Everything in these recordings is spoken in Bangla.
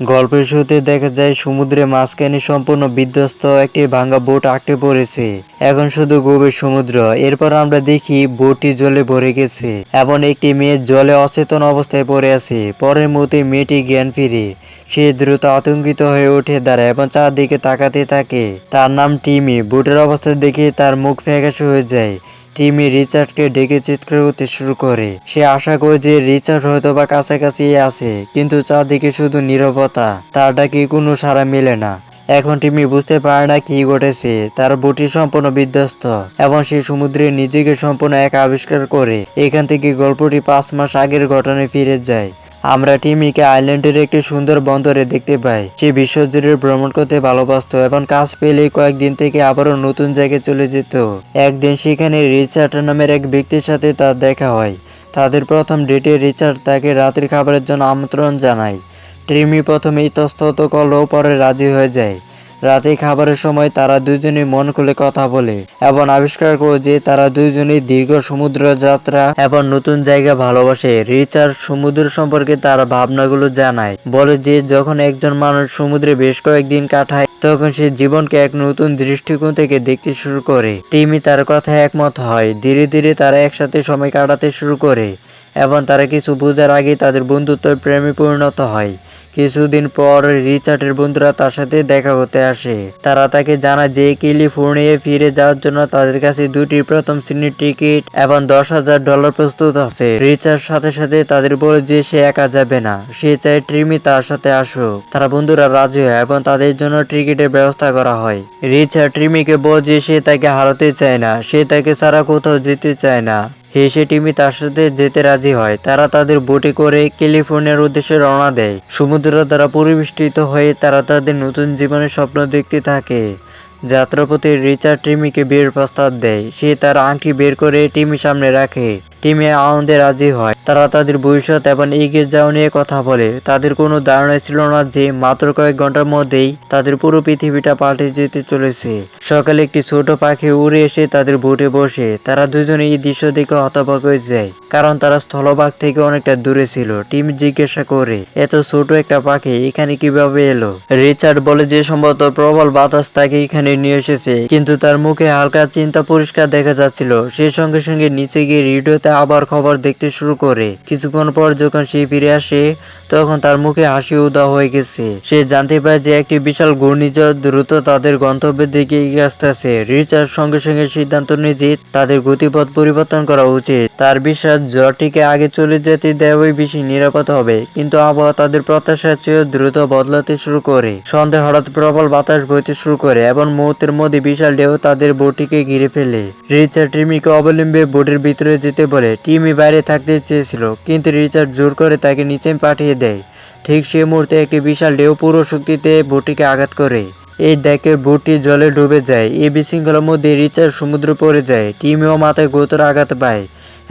গল্পের শুরুতে দেখা যায় সমুদ্রের মাঝখানে সম্পূর্ণ বিধ্বস্ত একটি ভাঙা বোট আটকে পড়েছে। এখন শুধু গভীর সমুদ্র। এরপর আমরা দেখি বোটটি জলে ভরে গেছে এবং একটি মেয়ে জলে অচেতন অবস্থায় পড়ে আছে। পরের মুহূর্তে মেয়েটি জ্ঞান ফিরে। সে দ্রুত আতঙ্কিত হয়ে উঠে দাঁড়ায় এবং চারদিকে তাকাতে থাকে। তার নাম টিমি। বোটের অবস্থা দেখে তার মুখ ফ্যাকাশে হয়ে যায়। টিমি রিচার্ডকে ডেকে চিৎকার করতে শুরু করে। সে আশা করে যে রিচার্ড হয়তোবা কাছাকাছি আছে, কিন্তু চারদিকে শুধু নীরবতা। তার ডাকে কোনো সাড়া মেলে না। এখন টিমি বুঝতে পারে না কি ঘটেছে। তার বুটি সম্পূর্ণ বিধ্বস্ত এবং সে সমুদ্রে নিজেকে সম্পূর্ণ একা আবিষ্কার করে। এখান থেকে গল্পটি 5 মাস আগের ঘটনায় ফিরে যায়। আমরা টিমিকে আইল্যান্ডের একটি সুন্দর বন্দরে দেখতে পাই। সে বিশ্বজুড়ে ভ্রমণ করতে ভালোবাসতো এবং কাজ পেলেই কয়েকদিন থেকে আবারও নতুন জায়গায় চলে যেত। একদিন সেখানে রিচার্ড নামের এক ব্যক্তির সাথে তার দেখা হয়। তাদের প্রথম ডেটে রিচার্ড তাকে রাতের খাবারের জন্য আমন্ত্রণ জানায়। টিমি প্রথমে ইতস্তত করলেও পরে রাজি হয়ে যায়। রাতে খাবারের সময় তারা দুজনেই মন খুলে কথা বলে এবং আবিষ্কার করে যে তারা দুজনেই দীর্ঘ সমুদ্র যাত্রা এবং নতুন জায়গা ভালোবাসে। রিচার্ড সমুদ্র সম্পর্কে তার ভাবনাগুলো জানায়, বলে যে যখন একজন মানুষ সমুদ্রে বেশ কয়েকদিন কাটায় তখন সে জীবনকে এক নতুন দৃষ্টিকোণ থেকে দেখতে শুরু করে। টিমি তার কথায় একমত হয়। ধীরে ধীরে তারা একসাথে সময় কাটাতে শুরু করে এবং তারা কিছু বোঝার আগেই তাদের বন্ধুত্ব প্রেমে পরিণত হয়। কিছুদিন পর রিচার্ডের বন্ধুরা তার সাথে দেখা করতে আসে। তারা তাকে জানায় যে ক্যালিফোর্নিয়ায় ফিরে যাওয়ার জন্য তাদের কাছে 2টি প্রথম শ্রেণীর টিকিট এবং $10,000 প্রস্তুত আছে। রিচার্ড সাথে সাথে তাদের বলে যে সে একা যাবে না, সে চায় টিমি তার সাথে আসুক। তারা বন্ধুরা রাজি হয় এবং তাদের জন্য টিকিটের ব্যবস্থা করা হয়। রিচার্ড টিমিকে বলে যে সে তাকে হারাতে চায় না, সে তাকে ছাড়া কোথাও যেতে চায় না। হেসে টিমি তার সাথে যেতে রাজি হয়। তারা তাদের বোটে করে ক্যালিফোর্নিয়ার উদ্দেশ্যে রওনা দেয়। সমুদ্র দ্বারা পরিবেষ্টিত হয়ে তারা তাদের নতুন জীবনের স্বপ্ন দেখতে থাকে। যাত্রাপথে রিচার্ড টিমিকে বিয়ের প্রস্তাব দেয়। সে তার আংটি বের করে টিমির সামনে রাখে। টিমি আনন্দে রাজি হয়। তারা তাদের ভবিষ্যৎ এবং এগিয়ে যাওয়া নিয়ে কথা বলে। তাদের কোনো ধারণা ছিল না যে মাত্র কয়েক ঘন্টার মধ্যেই তাদের পুরো পৃথিবীটা পাল্টে যেতে চলেছে। সকালে একটি ছোট পাখি উড়ে এসে তাদের বোটে বসে। তারা দুজনে এই দৃশ্য দেখে হতবাক হয়ে যায়, কারণ তারা স্থলভাগ থেকে অনেকটা দূরে ছিল। টিমি জিজ্ঞাসা করে, এত ছোট একটা পাখি এখানে কিভাবে এলো? রিচার্ড বলে যে সম্ভবত প্রবল বাতাস তাকে এখানে নিয়ে এসেছে, কিন্তু তার মুখে হালকা চিন্তা পরিষ্কার দেখা যাচ্ছিল। সে সঙ্গে সঙ্গে নিচে গিয়ে রেডিওতে আবার খবর দেখতে শুরু করে। কিছুক্ষণ পর যখন সে ফিরে আসে তখন তার মুখে হাসি উধাও হয়ে গেছে। সে জানতে পারে যে একটি বিশাল ঘূর্ণিঝড় দ্রুত তাদের গন্তব্যের দিকে এগিয়ে আসতেছে। রিচার্ড সঙ্গে সঙ্গে সিদ্ধান্ত নেয় যে তাদের গতিপথ পরিবর্তন করা উচিত। তার বিশ্বাস ঝড়টিকে আগে চলে যেতে দেওয়াই বেশি নিরাপদ হবে, কিন্তু আবহাওয়া তাদের প্রত্যাশার চেয়ে দ্রুত বদলাতে শুরু করে। সন্ধ্যে হঠাৎ প্রবল বাতাস বইতে শুরু করে এবং মুহূর্তের মধ্যে বিশাল ঢেউ তাদের বোটটিকে ঘিরে ফেলে। রিচার্ড টিমিকে অবলম্বে বোটের ভিতরে যেতে বলে। টিমি বাইরে থাকতে চেয়েছিল, কিন্তু রিচার্ড জোর করে তাকে নিচে পাঠিয়ে দেয়। ঠিক সেই মুহূর্তে একটি বিশাল ঢেউ পুরো শক্তিতে বোটটিকে আঘাত করে। এই দেখে বোটটি জলে ডুবে যায়। এই বিশৃঙ্খলার মধ্যে রিচার্ড সমুদ্রে পড়ে যায়। টিমিও মাথায় গুরুতর আঘাত পায়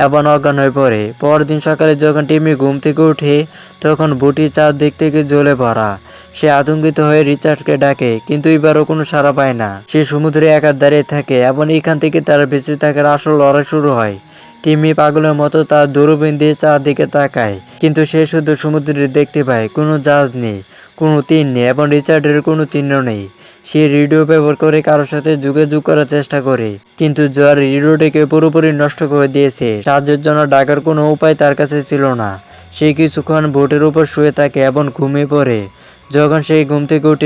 এবং অজ্ঞান হয়ে পড়ে। পরদিন সকালে যখন টিমি ঘুম থেকে ওঠে তখন বোটটি চারদিক থেকে জলে ভরা। সে আতঙ্কিত হয়ে রিচার্ডকে ডাকে, কিন্তু এবারও কোনো সাড়া পায় না। সে সমুদ্রে একা দাঁড়িয়ে থাকে এবং এখান থেকে তার বেঁচে থাকার আসল লড়াই শুরু হয়। টিমি পাগলের মতো তার দূরবীন দিয়ে চারদিকে তাকায়, কিন্তু সে শুধু সমুদ্রে দেখতে পায়। কোনো জাহাজ নেই, কোনো তীর নেই এবং রিচার্ডের কোনো চিহ্ন নেই। সে রেডিও ব্যবহার করে কারোর সাথে যোগাযোগ করার চেষ্টা করে, কিন্তু জ্বর রেডিওটিকে পুরোপুরি নষ্ট করে দিয়েছে। সাহায্যের জন্য ডাকার কোনো উপায় তার কাছে ছিল না। সে কিছুক্ষণ বোটের উপর শুয়ে থাকে এবং ঘুমিয়ে পড়ে। যখন সেই ঘুম থেকে উঠে